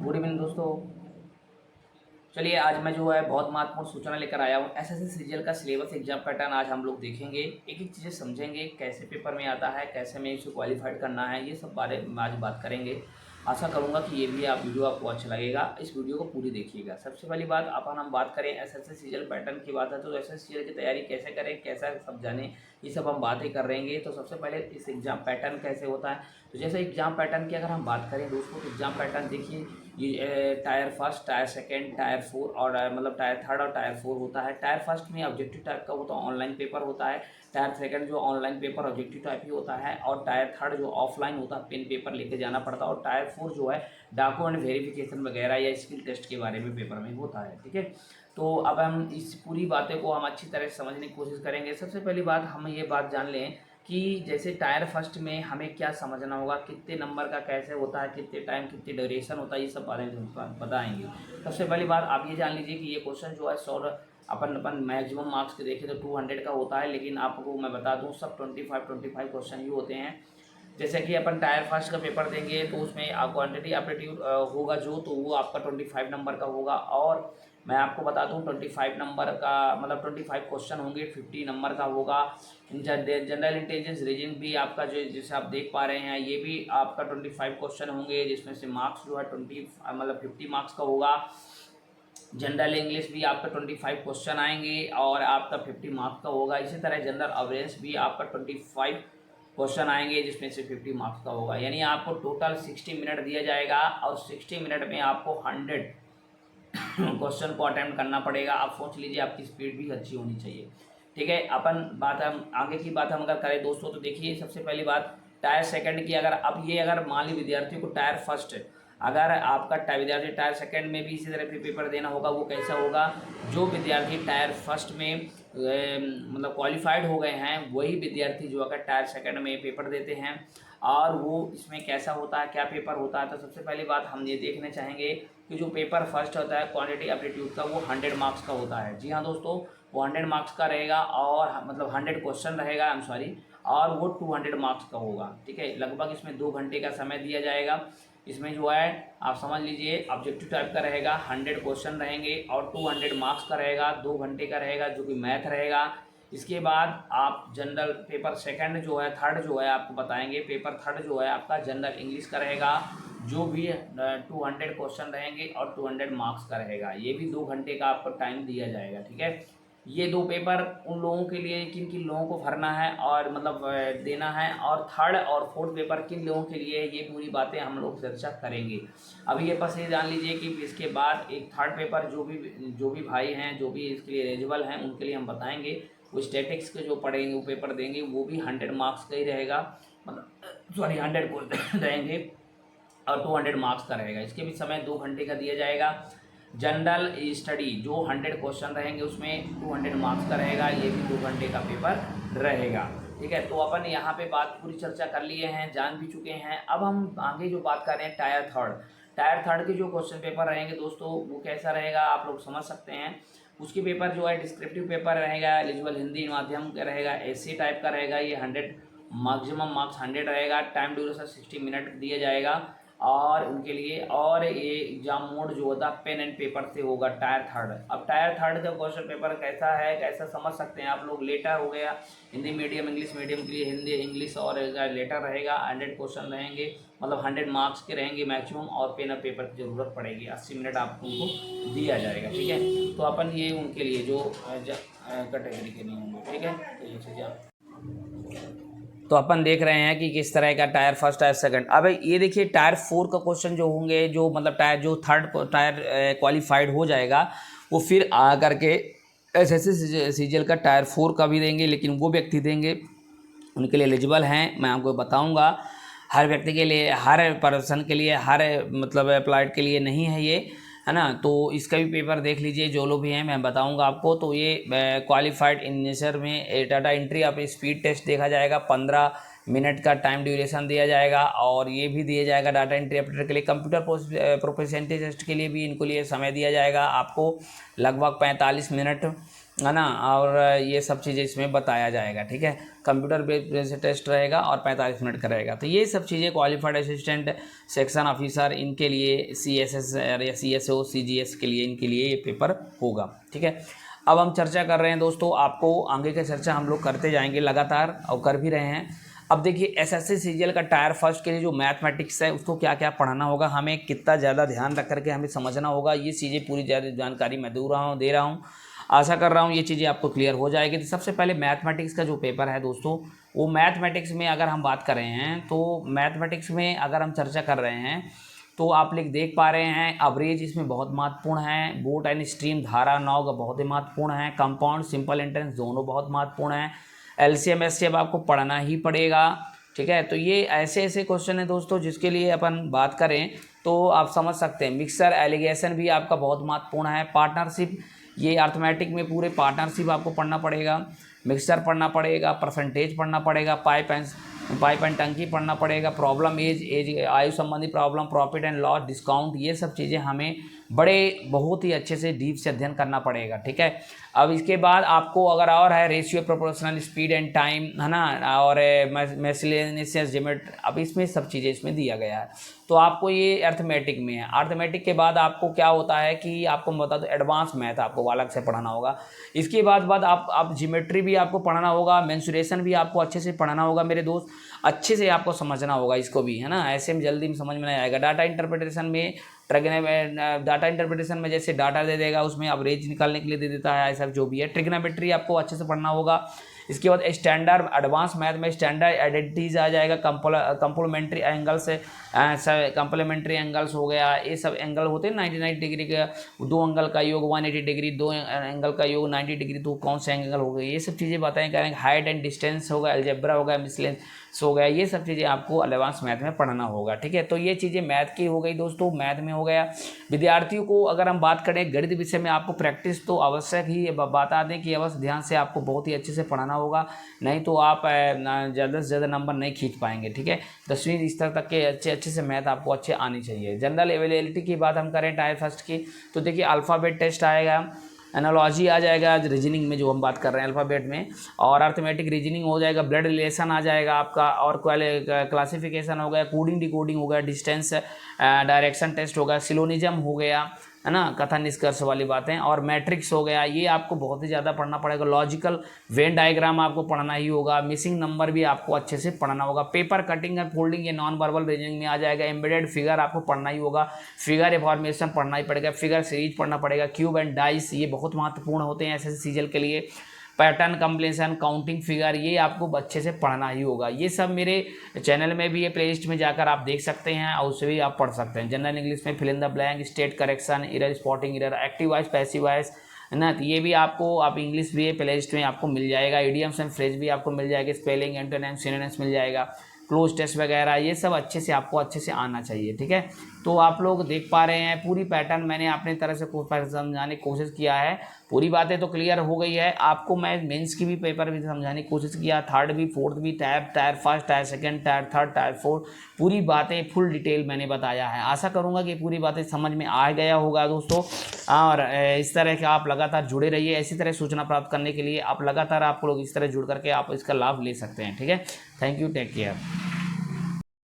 Good evening दोस्तों। चलिए आज मैं जो है बहुत महत्वपूर्ण सूचना लेकर आया हूँ। एसएससी सीजीएल का सिलेबस एग्जाम पैटर्न आज हम लोग देखेंगे, एक एक चीज़ें समझेंगे, कैसे पेपर में आता है, कैसे में इसे क्वालिफाइड करना है, ये सब बारे में आज बात करेंगे। आशा करूँगा कि ये भी वीडियो आपको अच्छा लगेगा, इस वीडियो को पूरी देखिएगा। सबसे पहली बात अपन हम बात करें एसएससी सीजीएल पैटर्न की बात है तो एसएससी सीजीएल की तैयारी कैसे करें, कैसा सब जाने, ये सब हम बातें कर रहेंगे। तो सबसे पहले इस एग्जाम पैटर्न कैसे होता है, तो जैसे एग्जाम पैटर्न की अगर हम बात करें दोस्तों तो एग्जाम पैटर्न देखिए, ये tyre first, tyre second, tier four और मतलब टायर थर्ड और टायर फोर होता है। टायर फर्स्ट में ऑब्जेक्टिव टाइप का होता है, ऑनलाइन पेपर होता है। टायर सेकंड जो ऑनलाइन पेपर ऑब्जेक्टिव टाइप ही होता है और टायर थर्ड जो ऑफलाइन होता है, पेन पेपर लेके जाना पड़ता है। और टायर फोर जो है डॉक्यूमेंट वेरिफिकेशन वगैरह या स्किल टेस्ट के बारे में पेपर में होता है। ठीक है, तो अब हम इस पूरी बातें को हम अच्छी तरह से समझने की कोशिश करेंगे। सबसे पहली बात हम ये बात जान लें कि जैसे टायर फर्स्ट में हमें क्या समझना होगा, कितने नंबर का कैसे होता है, कितने टाइम, कितनी ड्यूरेशन होता है, ये सब बारे में बताएंगे। सबसे पहली बात आप ये जान लीजिए कि ये क्वेश्चन जो है अपन मैक्सिमम मार्क्स के देखें तो 200 का होता है, लेकिन आपको मैं बता दूं सब 25 क्वेश्चन ही होते हैं। जैसे कि अपन टायर फर्स्ट का पेपर देंगे तो उसमें क्वांटिटी एप्टीट्यूड होगा जो, तो वो आपका 25 नंबर का होगा। और मैं आपको बता दूं 25 नंबर का मतलब 25 क्वेश्चन होंगे, 50 नंबर का होगा। जनरल इंटेलिजेंस रीजनिंग भी आपका जो जैसे आप देख पा रहे हैं ये भी आपका 25 क्वेश्चन होंगे, जिसमें से मार्क्स जो है 50 मार्क्स का होगा। जनरल इंग्लिश भी आपका 25 क्वेश्चन आएंगे और आपका 50 मार्क्स का होगा। इसी तरह जनरल अवेयरेंस भी आपका 25 क्वेश्चन आएंगे, जिसमें से 50 मार्क्स का होगा। यानी आपको टोटल 60 मिनट दिया जाएगा और 60 मिनट में आपको 100 क्वेश्चन को अटेम्प्ट करना पड़ेगा। आप सोच लीजिए, आपकी स्पीड भी अच्छी होनी चाहिए। ठीक है, अपन बात हम आगे की बात हम अगर करें दोस्तों तो देखिए सबसे पहली बात टायर सेकंड की। अगर अब ये अगर मान ली विद्यार्थी को टायर फर्स्ट, अगर आपका विद्यार्थी टायर सेकंड में भी इसी तरह पे पेपर देना होगा, वो कैसा होगा, जो विद्यार्थी टायर फर्स्ट में मतलब क्वालिफाइड हो गए हैं वही विद्यार्थी जो अगर टायर सेकंड में पेपर देते हैं। और वो इसमें कैसा होता है, क्या पेपर होता है, तो सबसे पहली बात हम ये देखने चाहेंगे कि जो पेपर फर्स्ट होता है क्वांटिटी एप्टीट्यूड का, वो 100 मार्क्स का होता है। जी हाँ दोस्तों, वो 100 मार्क्स का रहेगा और मतलब 100 क्वेश्चन रहेगा, आई एम सॉरी, और वो 200 मार्क्स का होगा। ठीक है, लगभग इसमें 2 घंटे का समय दिया जाएगा। इसमें जो है आप समझ लीजिए ऑब्जेक्टिव टाइप का रहेगा, 100 क्वेश्चन रहेंगे और 200 मार्क्स का रहेगा, 2 घंटे का रहेगा जो कि मैथ रहेगा। इसके बाद आप जनरल पेपर सेकंड जो है, थर्ड जो है आपको बताएंगे, पेपर थर्ड जो है आपका जनरल इंग्लिश का रहेगा, जो भी 200 क्वेश्चन रहेंगे और 200 मार्क्स का रहेगा। ये भी 2 घंटे का आपको टाइम दिया जाएगा। ठीक है, ये 2 पेपर उन लोगों के लिए किन किन लोगों को भरना है और मतलब देना है, और थर्ड और फोर्थ पेपर किन लोगों के लिए, ये पूरी बातें हम लोग चर्चा करेंगे। अभी ये बस ये जान लीजिए कि इसके बाद एक थर्ड पेपर जो भी भाई हैं, जो भी इसके लिए एलिजिबल हैं, उनके लिए हम बताएंगे। वो स्टैटिक्स के जो पढ़ेंगे वो पेपर देंगे, वो भी 100 मार्क्स का ही रहेगा, मतलब सॉरी 100 को रहेंगे और 200 मार्क्स का रहेगा। इसके भी समय 2 घंटे का दिया जाएगा। जनरल स्टडी जो 100 क्वेश्चन रहेंगे उसमें 200 मार्क्स का रहेगा, ये भी 2 घंटे का पेपर रहेगा। ठीक है, तो अपन यहाँ पे बात पूरी चर्चा कर लिए हैं, जान भी चुके हैं। अब हम आगे जो बात कर रहे हैं टायर थर्ड, टायर थर्ड के जो क्वेश्चन पेपर रहेंगे दोस्तों वो कैसा रहेगा आप लोग समझ सकते हैं। उसके पेपर जो है डिस्क्रिप्टिव पेपर रहेगा, एलिजिबल हिंदी माध्यम का रहेगा, ऐसे टाइप का रहेगा। ये 100 मैक्सिमम मार्क्स 100 रहेगा, टाइम ड्यूरेशन 60 मिनट दिया जाएगा और उनके लिए। और ये एग्जाम मोड जो होता है पेन एंड पेपर से होगा टायर थर्ड। अब टायर थर्ड का क्वेश्चन पेपर कैसा है, कैसा समझ सकते हैं आप लोग। लेटर हो गया, हिंदी मीडियम इंग्लिश मीडियम के लिए हिंदी इंग्लिश और लेटर रहेगा। 100 क्वेश्चन रहेंगे, मतलब 100 मार्क्स के रहेंगे मैक्सिमम, और पेन और पेपर की ज़रूरत पड़ेगी। 80 मिनट आपको उनको दिया जाएगा। ठीक है, तो अपन ये उनके लिए जो कैटेगरी के नहीं होंगे। ठीक है, तो ये चीज़ें आप तो अपन देख रहे हैं कि किस तरह का टायर फर्स्ट टायर सेकंड। अब ये देखिए टायर फोर का क्वेश्चन जो होंगे, जो मतलब टायर जो थर्ड टायर क्वालिफाइड हो जाएगा वो फिर आ करके एसएससी सीजीएल का टायर फोर का भी देंगे, लेकिन वो व्यक्ति देंगे उनके लिए एलिजिबल हैं। मैं आपको बताऊंगा, हर व्यक्ति के लिए, हर पर्सन के लिए, हर मतलब अप्लाइड के लिए नहीं है ये, है ना। तो इसका भी पेपर देख लीजिए, जो लोग भी हैं मैं बताऊंगा आपको। तो ये क्वालिफाइड इन नेचर में डाटा एंट्री आप स्पीड टेस्ट देखा जाएगा, 15 मिनट का टाइम ड्यूरेशन दिया जाएगा। और ये भी दिया जाएगा डाटा एंट्री ऑपरेटर के लिए। कंप्यूटर प्रोफिशिएंसी टेस्ट के लिए भी इनको लिए समय दिया जाएगा आपको, लगभग 45 मिनट है ना, और ये सब चीज़ें इसमें बताया जाएगा, ठीक है। कंप्यूटर बेस्ड टेस्ट रहेगा और 45 मिनट का रहेगा। तो ये सब चीज़ें क्वालिफाइड असिस्टेंट, सेक्शन ऑफिसर, इनके लिए CSS या CSO CGS के लिए, इनके लिए ये पेपर होगा, ठीक है। अब हम चर्चा कर रहे हैं दोस्तों, आपको आगे की चर्चा हम लोग करते जाएंगे लगातार और कर भी रहे हैं। अब देखिए SSC CGL का टायर फर्स्ट के लिए जो मैथमेटिक्स है उसको क्या क्या पढ़ाना होगा, हमें कितना ज़्यादा ध्यान रख करके हमें समझना होगा, ये चीज़ें पूरी ज़्यादा जानकारी मैं दे रहा हूँ। आशा कर रहा हूँ ये चीज़ें आपको क्लियर हो जाएगी। तो सबसे पहले मैथमेटिक्स का जो पेपर है दोस्तों, वो मैथमेटिक्स में अगर हम बात कर रहे हैं तो मैथमेटिक्स में अगर हम चर्चा कर रहे हैं तो आप लोग देख पा रहे हैं एवरेज इसमें बहुत महत्वपूर्ण है, बोट एंड स्ट्रीम धारा नौग बहुत ही महत्वपूर्ण है, कंपाउंड सिंपल इंटेंस दोनों बहुत महत्वपूर्ण है, LCM SCM आपको पढ़ना ही पड़ेगा, ठीक है। तो ये ऐसे ऐसे क्वेश्चन है दोस्तों जिसके लिए अपन बात करें तो आप समझ सकते हैं। मिक्सर एलिगेशन भी आपका बहुत महत्वपूर्ण है, पार्टनरशिप, ये अर्थमेटिक में पूरे पार्टनरशिप आपको पढ़ना पड़ेगा, मिक्सर पढ़ना पड़ेगा, परसेंटेज पढ़ना पड़ेगा, पाइप एंड टंकी पढ़ना पड़ेगा, प्रॉब्लम एज आयु संबंधी problem, profit and loss, discount, ये सब चीज़ें हमें बहुत ही अच्छे से डीप से अध्ययन करना पड़ेगा, ठीक है। अब इसके बाद आपको अगर और है ratio, proportional, speed and time, है ना, और मिसलेनियस ज्योमेट्री, अब इसमें सब चीज़ें इसमें दिया गया है। तो आपको ये अर्थमेटिक में है। अर्थमेटिक के बाद आपको क्या होता है कि आपको बता दो एडवांस मैथ आपको अलग से पढ़ाना होगा। इसके बाद आप ज्योमेट्री भी आपको पढ़ाना होगा, मेंसुरेशन भी आपको अच्छे से पढ़ाना होगा मेरे दोस्त, अच्छे से आपको समझना होगा इसको भी, है ना, ऐसे में जल्दी में समझ में नहीं आएगा। डाटा इंटरप्रिटेशन में जैसे डाटा दे देगा उसमें एवरेज निकालने के लिए दे देता है, ऐसा जो भी है। ट्रिग्नोमेट्री आपको अच्छे से पढ़ना होगा। इसके बाद स्टैंडर्ड एडवांस मैथ में स्टैंडर्ड आइडेंटिटीज आ जाएगा, कंप्लीमेंट्री एंगल्स, कंप्लीमेंट्री एंगल्स हो गया, ये सब एंगल होते हैं 99 डिग्री का, दो एंगल का योग 180 डिग्री, दो एंगल का योग 90 डिग्री, तो कौन से एंगल हो गए, ये सब चीज़ें बताएं करेंगे। हाइट एंड डिस्टेंस होगा, अलजेब्रा होगा, मिसलेंस हो गया, ये सब चीज़ें आपको एडवांस मैथ में पढ़ना होगा, ठीक है। तो ये चीज़ें मैथ की हो गई दोस्तों, मैथ में हो गया। विद्यार्थियों को अगर हम बात करें गणित विषय में आपको प्रैक्टिस तो आवश्यक ही बता दें कि अवश्य ध्यान से आपको बहुत ही अच्छे से पढ़ाना होगा, नहीं तो आप ज़्यादा से ज़्यादा नंबर नहीं खींच पाएंगे, ठीक है। 10वीं स्तर तक के अच्छे से मैथ आपको अच्छे आनी चाहिए। जनरल अवेलेबिलिटी की बात हम करें टायर फर्स्ट की, तो देखिए अल्फ़ाबेट टेस्ट आएगा, एनालॉजी आ जाएगा रीजनिंग में जो हम बात कर रहे हैं अल्फ़ाबेट में, और अर्थमेटिक रीजनिंग हो जाएगा, ब्लड रिलेशन आ जाएगा आपका, और क्लासिफिकेशन हो गया, कोडिंग डिकोडिंग हो गया, डिस्टेंस डायरेक्शन टेस्ट हो गया, सिलोनिज्म हो गया, है ना, कथन निष्कर्ष वाली बातें, और मैट्रिक्स हो गया, ये आपको बहुत ही ज़्यादा पढ़ना पड़ेगा। लॉजिकल वेन डायग्राम आपको पढ़ना ही होगा, मिसिंग नंबर भी आपको अच्छे से पढ़ना होगा, पेपर कटिंग एंड फोल्डिंग ये नॉन वर्बल रीजनिंग में आ जाएगा, एम्बेडेड फिगर आपको पढ़ना ही होगा, फिगर फॉर्मेशन पढ़ना ही पड़ेगा, फिगर सीरीज पढ़ना पड़ेगा, क्यूब एंड डाइस ये बहुत महत्वपूर्ण होते हैं SSC CGL के लिए, पैटर्न कंप्लेशन, काउंटिंग फिगर, ये आपको अच्छे से पढ़ना ही होगा। ये सब मेरे चैनल में भी, ये प्लेलिस्ट में जाकर आप देख सकते हैं और उससे भी आप पढ़ सकते हैं। जनरल इंग्लिश में fill in the blank, state correction, error, spotting error, active voice, passive voice, है ना, तो ये भी आपको आप इंग्लिश भी प्लेलिस्ट में आपको मिल जाएगा, इडियम्स एंड फ्रेज भी आपको मिल जाएगा, स्पेलिंग, एंटोनिम्स, सिनोनिम्स मिल जाएगा, क्लोज टेस्ट वगैरह, ये सब अच्छे से आपको अच्छे से आना चाहिए, ठीक है। तो आप लोग देख पा रहे हैं पूरी पैटर्न मैंने अपनी तरह से समझाने की कोशिश किया है, पूरी बातें तो क्लियर हो गई है आपको। मैं मेंस की भी पेपर भी समझाने की कोशिश किया, थर्ड भी, फोर्थ भी, tyre first, tyre second, tyre third, tyre fourth, पूरी बातें फुल डिटेल मैंने बताया है। आशा करूंगा कि पूरी बातें समझ में आ गया होगा दोस्तों, और इस तरह के आप लगातार जुड़े रहिए। ऐसी तरह सूचना प्राप्त करने के लिए आप लगातार, आपको लोग इस तरह जुड़ करके आप इसका लाभ ले सकते हैं, ठीक है। Thank you, take care.